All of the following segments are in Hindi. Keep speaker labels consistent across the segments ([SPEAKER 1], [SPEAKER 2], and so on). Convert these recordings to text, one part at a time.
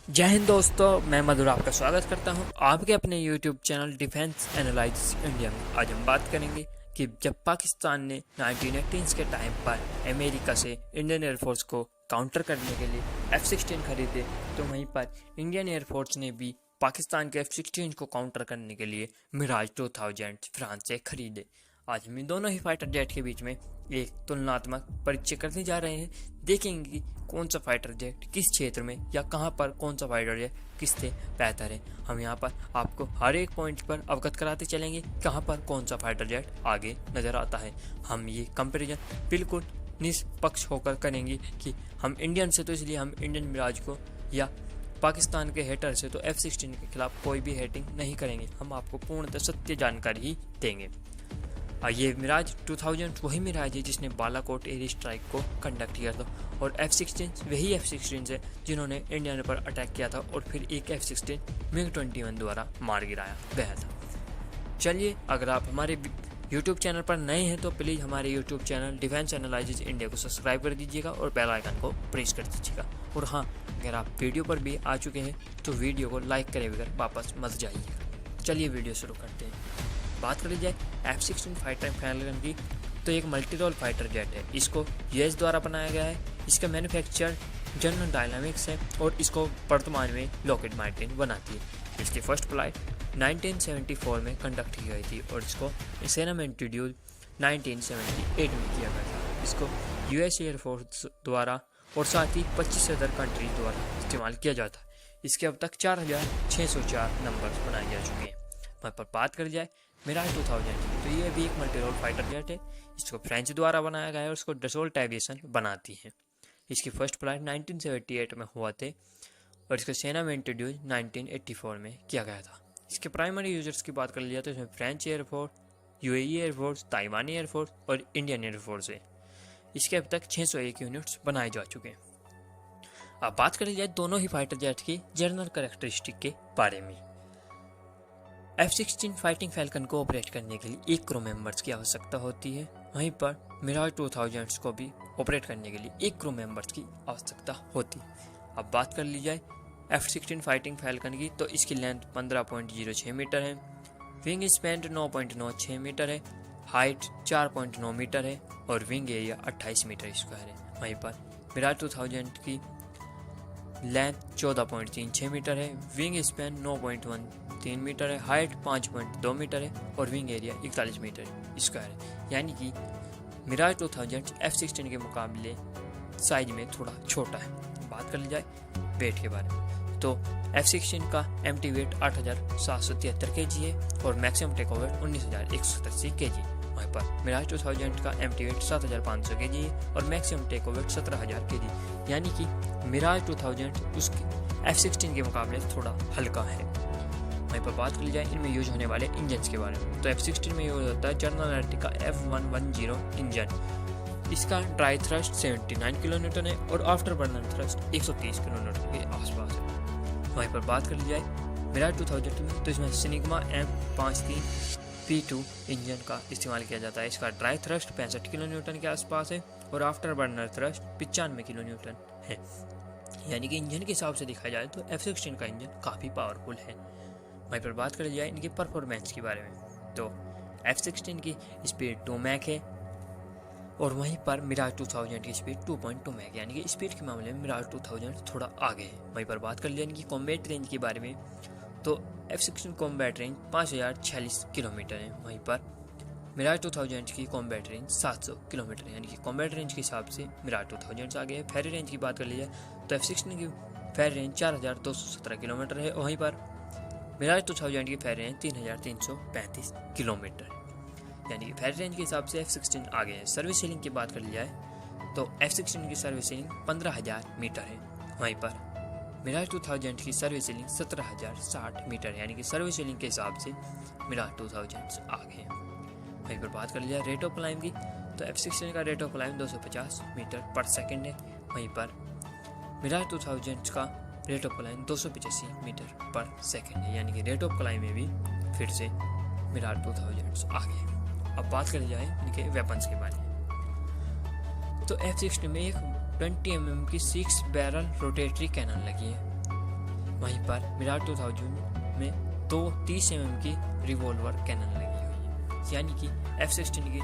[SPEAKER 1] जय हिंद दोस्तों, मैं मधुर आपका स्वागत करता हूं आपके अपने YouTube channel defence analysis India में। आज हम बात करेंगे कि जब पाकिस्तान ने 1980s के टाइम पर अमेरिका से इंडियन एयरफोर्स को काउंटर करने के लिए F-16 खरीदे, तो वहीं पर इंडियन एयरफोर्स ने भी पाकिस्तान के F-16 को काउंटर करने के लिए मिराज 2000 फ्रांस से खरीदे। आज हम इन दोनों ही फाइटर जेट के बीच में एक तुलनात्मक परिचय करने जा रहे हैं। देखेंगे कि कौन सा फाइटर जेट किस क्षेत्र में या कहां पर कौन सा फाइटर जेट किससे बेहतर है। हम यहां पर आपको हर एक पॉइंट पर अवगत कराते चलेंगे कहां पर कौन सा फाइटर जेट आगे नज़र आता है। हम ये कंपैरिजन बिल्कुल निष्पक्ष होकर करेंगे कि हम इंडियन से तो इसलिए हम इंडियन मिराज को या पाकिस्तान के हेटर से तो F-16 के खिलाफ कोई भी हेटिंग नहीं करेंगे। हम आपको पूर्णतः सत्य जानकारी ही देंगे। ये मिराज 2000 वही मिराज है जिसने बालाकोट एयर स्ट्राइक को कंडक्ट किया था, और F-16 वही F-16 है जिन्होंने इंडिया पर अटैक किया था और फिर एक F-16 MiG-21 द्वारा मार गिराया गया था। चलिए, अगर आप हमारे YouTube चैनल पर नए हैं तो प्लीज़ हमारे YouTube channel defence analysis India को सब्सक्राइब कर दीजिएगा और बेल आइकन को प्रेस कर दीजिएगा। और हाँ, अगर आप वीडियो पर भी आ चुके हैं तो वीडियो को लाइक करे बगैर वापस मत जाइएगा। चलिए वीडियो शुरू करते हैं। बात करी जाए F-16 फाइटर फैल्कन की, तो एक मल्टी रोल फाइटर जेट है। इसको US द्वारा बनाया गया है। इसका मैन्युफैक्चर जनरल डायनामिक्स है और इसको वर्तमान में लॉकहीड मार्टिन बनाती है। इसकी फर्स्ट फ्लाइट 1974 में कंडक्ट की गई थी और इसको सेना में इंट्रोड्यूस 1978 में किया गया था। इसको US एयरफोर्स द्वारा और साथ ही 25 अदर कंट्रीज द्वारा इस्तेमाल किया जाता है। इसके अब तक 4604 नंबर्स बनाए जा चुके हैं। वहाँ पर बात कर जाए मिराज 2000 की, तो ये भी एक मल्टी रोल फाइटर जेट है। इसको फ्रेंच द्वारा बनाया गया है और इसको डसोल्ट एविएशन बनाती है। इसकी फर्स्ट फ्लाइट 1978 में हुआ थे और इसको सेना में इंट्रोड्यूस 1984 में किया गया था। इसके प्राइमरी यूजर्स की बात कर लिया तो इसमें फ्रेंच एयरफोर्स, UAE एयरफोर्स, ताइवानी एयरफोर्स और इंडियन एयरफोर्स है। इसके अब तक 601 यूनिट्स बनाए जा चुके हैं। अब बात कर जाए दोनों ही फाइटर जेट की जनरल कैरेक्टरिस्टिक के बारे में। F-16 फाइटिंग फैल्कन को ऑपरेट करने के लिए एक क्रू मेंबर्स की आवश्यकता होती है। वहीं पर मिराज 2000 को भी ऑपरेट करने के लिए एक क्रू मेंबर्स की आवश्यकता होती है। अब बात कर ली जाए F-16 फाइटिंग फैल्कन की, तो इसकी लेंथ 15.06 मीटर है, विंग स्पैन 9.96 मीटर है, हाइट 4.9 मीटर है और विंग एरिया 28 मीटर स्क्वायर है। वहीं पर मिराज 2000 की लेंथ 14.36 मीटर है, विंग स्पैन 9.13 मीटर है, हाइट 5.2 मीटर है और विंग एरिया 41 मीटर स्क्वायर है। यानी कि मिराज 2000 F-16 के मुकाबले साइज में थोड़ा छोटा है। बात कर ली जाए वेट के बारे में, तो F-16 का एम्प्टी वेट 8773 kg है और मैक्सिमम टेक ओवर 19187 kg। वहीं पर मिराज 2000 का एम्प्टी वेट 7500 kg है और मैक्सिमम टेक ओवर 17000 kg। यानी कि मिराज 2000 उसके F-16 के मुकाबले थोड़ा हल्का है। वहीं पर बात कर ली जाए इनमें यूज होने वाले इंजन के बारे में, तो F-16 में यूज होता है जनरल इलेक्ट्रिक का F110 इंजन। इसका ड्राई थ्रस्ट 79 किलोन्यूटन है और आफ्टर बर्नर थ्रस्ट 130 किलोन्यूटन के आसपास है। वहीं पर बात कर ली जाए मिराज 2000 में, तो इसमें सिनिग्मा M53P2 इंजन का इस्तेमाल किया जाता है। इसका ड्राई थ्रस्ट 65 किलोन्यूटन के आसपास है और आफ्टर बर्नर थ्रस्ट 95 किलोन्यूटन है। यानी कि इंजन के हिसाब से देखा जाए तो F-16 का इंजन काफ़ी पावरफुल है। वहीं पर बात कर जाए इनकी परफॉर्मेंस के बारे में, तो F-16 की स्पीड 2 मैक है और वहीं पर मिराज 2000 की स्पीड 2.2 मैक, यानी कि स्पीड के मामले में मिराज 2000 थोड़ा आगे है। वहीं पर बात कर लिया इनकी कॉम्बैट रेंज के बारे में, तो F-16 कॉम्बैट रेंज 5046 किलोमीटर है। वहीं पर मिराज 2000 की कॉम्बैट रेंज 700 किलोमीटर है। यानी कि कॉम्बैट रेंज के हिसाब से मिराज 2000 से आगे है। फेरी रेंज की बात कर ली जाए तो F-16 की फेरी रेंज 4217 किलोमीटर है। वहीं पर मिराज 2000 की फेरी रेंज 3335 किलोमीटर, यानी कि फेरी रेंज के हिसाब से F-16 आगे है। सर्विस सीलिंग की बात कर ली जाए तो F-16 की सर्विस सीलिंग 15000 मीटर है। वहीं पर मिराज 2000 की सर्विस सीलिंग 17060 मीटर है। यानी कि सर्विस सीलिंग के हिसाब से मिराज 2000 से आगे है। वहीं पर बात कर लिया रेट ऑफ क्लाइंब की, तो F-16 का रेट ऑफ क्लाइंब 250 मीटर पर सेकंड है। वहीं पर मिराज 2000 का रेट ऑफ क्लाइंब 285 मीटर पर सेकंड है। यानी कि रेट ऑफ क्लाइंब में भी फिर से मिराज 2000 से आगे है। अब बात कर जाए इनके वेपन्स के बारे में, तो F-16 में एक 20 mm की 6 बैरल रोटेटरी कैनन लगी है। वहीं पर मिराज 2000 में 2 30 mm की रिवॉल्वर कैनन लगी हुई है, यानी कि F-16 की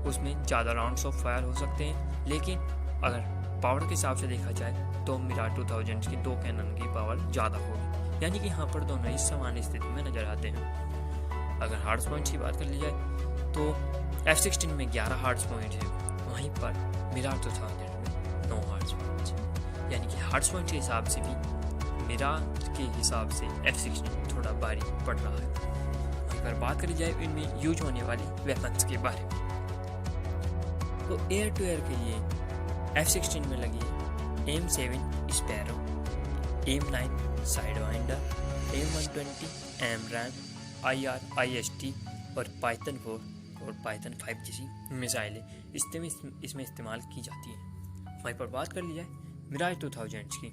[SPEAKER 1] उसमें ज़्यादा राउंड्स ऑफ फायर हो सकते हैं, लेकिन अगर पावर के हिसाब से देखा जाए तो मिराज 2000 की 2 कैनन की पावर ज़्यादा होगी, यानी कि यहाँ पर दोनों ही समान स्थिति में नजर आते हैं। अगर हार्ड्स पॉइंट्स की बात कर ली जाए तो F-16 में 11 हार्ड्स पॉइंट है, वहीं पर मिराज 2000 में 9 हार्ड्स पॉइंट है, यानी कि हार्ड्स पॉइंट के हिसाब से भी मिराज के हिसाब से F-16 थोड़ा भारी पड़ रहा है। वहीं पर बात करी जाए इनमें यूज होने वाले वेपन्स के बारे में, तो एयर टू एयर के लिए F-16 में लगी AIM-7 sparrow, AIM-9 साइडवाइंडर, AIM-120 AMRAAM, IR-IST और पाइथन 4 और पाइथन 5 जैसी मिसाइलें इसमें इस्तेमाल की जाती हैं। वहीं पर बात कर ली जाए मिराज 2000 की,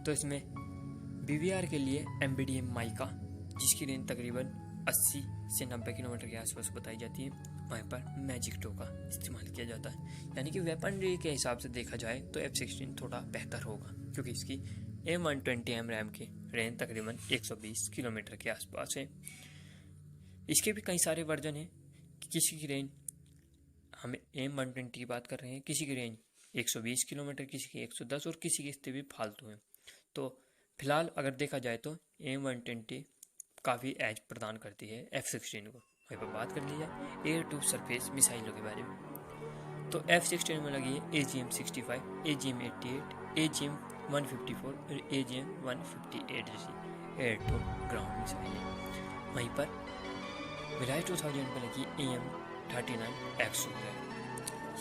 [SPEAKER 1] तो इसमें BVR के लिए MBDM माइका, जिसकी रेंज तकरीबन 80 से 90 किलोमीटर के आसपास बताई जाती है, वहीं पर मैजिक टो का इस्तेमाल किया जाता है, यानी कि वेपनरी के हिसाब से देखा जाए तो F-16 थोड़ा बेहतर होगा, क्योंकि इसकी AIM-120 AMRAAM की रेंज तकरीबन 120 किलोमीटर के आसपास है। इसके भी कई सारे वर्जन हैं, किसी की रेंज, हम AIM-120 की बात कर रहे हैं, किसी की रेंज 120 किलोमीटर, किसी की 110 और किसी की स्थिति भी फालतू है। तो फिलहाल अगर देखा जाए तो AIM-120 काफ़ी एज प्रदान करती है F-16 को। वहीं पर बात कर ली जाए एयर टू सरफेस मिसाइलों के बारे में, तो F-16 में लगी है AGM-65, AGM-88, AGM-154 और AGM-158 जैसी एयर टू ग्राउंड मिसाइलें। वहीं पर मिराज 2000 में लगी AIM-39 एक्सो है।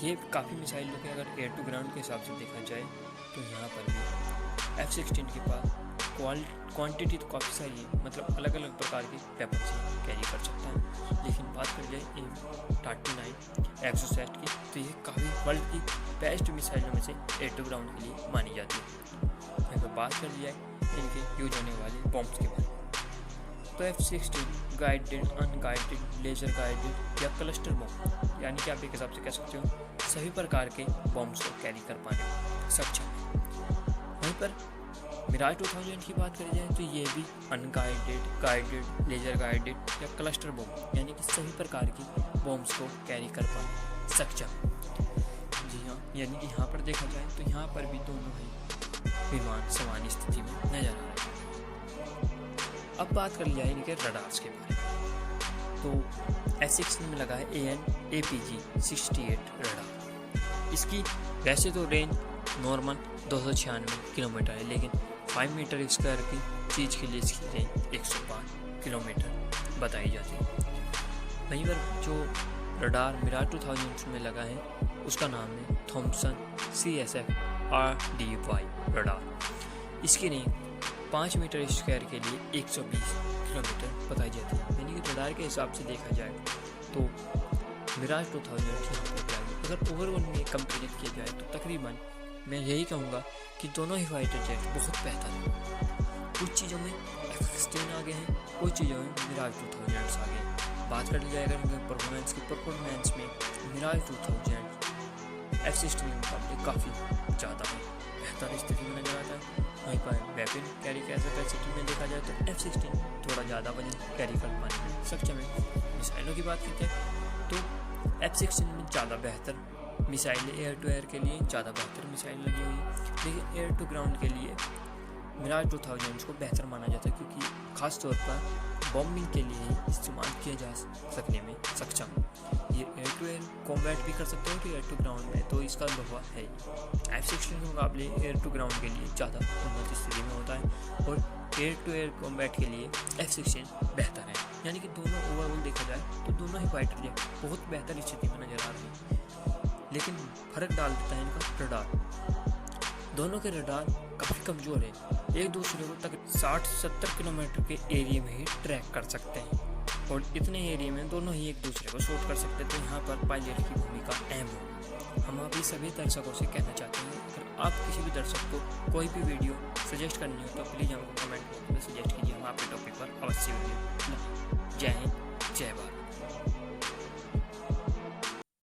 [SPEAKER 1] ये काफ़ी मिसाइलों के अगर एयर टू ग्राउंड के हिसाब से देखा जाए तो यहाँ पर भी F-16 के पास क्वांटिटी तो काफ़ी सारी है, मतलब अलग अलग प्रकार के वेपन से कैरी कर सकता है। लेकिन बात कर जाए AIM-39 एक्सोसेट की, तो ये काफ़ी वर्ल्ड की बेस्ट मिसाइलों में से एयर टू ग्राउंड के लिए मानी जाती है। वहीं पर बात कर लिया है इनके यूज होने वाले बॉम्ब्स के बारे में, तो F-16 guided, unguided, laser guided या क्लस्टर बॉम्ब, यानी कि आप एक हिसाब से कह सकते हो सभी प्रकार के बॉम्ब्स को कैरी कर पाने में सक्षम है। वहीं पर मिराज 2000 की बात करी जाए तो ये भी अनगाइडेड, गाइडेड, लेजर गाइडेड या क्लस्टर बॉम्ब, यानी कि सभी प्रकार की बॉम्ब्स को कैरी कर पाने सक्षम। जी हाँ, यानी कि यहाँ पर देखा जाए तो यहाँ पर भी दोनों ही विमान समान स्थिति में नजर आ रहे हैं। अब बात कर लिया है इनके रडार्स के बारे में, तो F-16 में लगा है AN/APG-68 रडार। इसकी वैसे तो रेंज नॉर्मल 296 किलोमीटर है, लेकिन 5 मीटर स्क्वायर की चीज़ के लिए इसकी रेंज 105 किलोमीटर बताई जाती है। वहीं पर जो रडार मिराज 2000 में लगा है उसका नाम है थॉमसन CSF RDY रडार। इसकी रेंज 5 मीटर स्क्वायर के लिए 120 किलोमीटर बताई जाती है, यानी कि रडार के हिसाब से देखा जाए तो मिराज 2000 की अगर ओवरऑल में कंपेरिजन किया जाए तो तकरीबन मैं यही कहूँगा कि दोनों ही फाइटर जेट बहुत बेहतर हैं। कुछ चीज़ों में F-16 आगे हैं, कुछ चीज़ों में मिराज 2000 आगे हैं। बात कर ली जाए अगर परफॉर्मेंस में मिराज 2000 F-16 के मुकाबले काफ़ी ज़्यादा बेहतर स्थिति में नजर आता है। वहीं पर वेपन कैरी कैपेसिटी में देखा जाए तो F-16 थोड़ा ज़्यादा वजन कैरी कर पाने में सक्षम है। मिसाइलों की बात करते हैं तो F-16 में ज़्यादा बेहतर मिसाइलें, एयर टू एयर के लिए ज़्यादा बेहतर मिसाइल लगी हुई है, लेकिन एयर टू ग्राउंड के लिए मिराज 2000 को बेहतर माना जाता है, क्योंकि ख़ास तौर पर बॉम्बिंग के लिए ही इस्तेमाल किया जा सकने में सक्षम। ये एयर टू एयर कॉम्बैट भी कर सकते हो कि एयर टू ग्राउंड में, तो इसका अनुभव है। F-16 के मुकाबले एयर टू ग्राउंड के लिए ज़्यादा उन्नत स्थिति में होता है और एयर टू एयर कॉम्बैट के लिए F-16 बेहतर है, यानी कि दोनों ओवरऑल देखा जाए तो दोनों ही फाइटर जेट बहुत बेहतर स्थिति में नजर आ रहे हैं। लेकिन फर्क डाल देता है इनका रडार। दोनों के रडार काफ़ी कमज़ोर है, एक दूसरे को तक 60-70 किलोमीटर के एरिया में ही ट्रैक कर सकते हैं और इतने एरिया में दोनों ही एक दूसरे को शूट कर सकते हैं। तो यहाँ पर पायलट की भूमिका अहम है। हम अभी सभी दर्शकों से कहना चाहते हैं, अगर आप किसी भी दर्शक को कोई भी वीडियो सजेस्ट करनी हो तो प्लीज़ हमको कमेंट बॉक्स में सजेस्ट कीजिए, हम आपके टॉपिक पर अवश्य वीडियो। जय हिंद, जय भारत।